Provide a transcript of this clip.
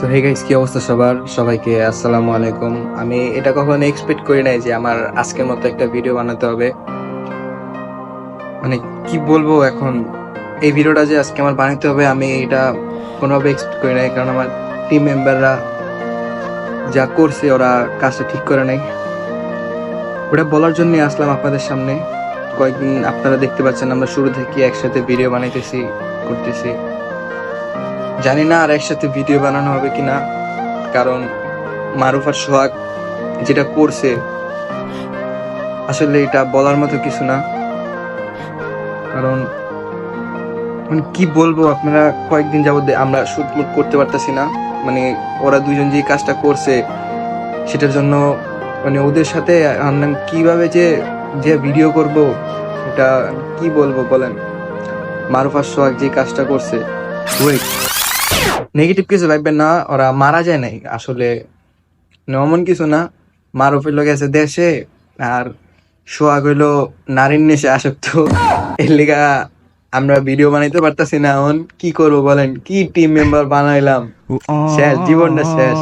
তো hey guys, কি অবস্থা সবার? সবাইকে আসসালামু আলাইকুম। আমি এটা কখনো এক্সপেক্ট করি নাই যে আমার আজকের মতো একটা ভিডিও বানাতে হবে। মানে কি বলবো এখন, এই ভিডিওটা যে আজকে আমার বানাতে হবে আমি এটা কোনোভাবে এক্সপেক্ট করি নাই, কারণ আমার টিম মেম্বাররা যা করছে ওরা কাজটা ঠিক করে নাই। ওটা বলার জন্য আসলাম আপনাদের সামনে। কয়েকদিন আপনারা দেখতে পাচ্ছেন আমরা শুরু থেকে একসাথে ভিডিও বানাইতেছি, করতেছি। জানি না আর একসাথে ভিডিও বানানো হবে কিনা, কারণ মারুফ আর সোহাগ যেটা করছে আসলে এটা বলার মতো কিছু না। কারণ মানে কি বলবো, আপনারা কয়েকদিন যাবত আমরা শুট মুট করতে পারতেছি না। মানে ওরা দুইজন যে কাজটা করছে সেটার জন্য মানে ওদের সাথে আমরা কিভাবে যে যে ভিডিও করব, এটা কি বলবো বলেন। মারুফ আর সোহাগ যে কাজটা করছে, ওয়েট, নেগেটিভ কিছু ভাববেন না, ওরা মারা যায় নাই আসলে, এমন কিছু না। মারুফ হইলো গেছে দেশে, আর সোহাগ হইলো নারীর নেশে আসক্ত। এর লিগা আমরা ভিডিও বানাইতে পারতাছি না। এখন কি করবো বলেন, কি টিম মেম্বার বানাইলাম, শেষ, জীবনটা শেষ।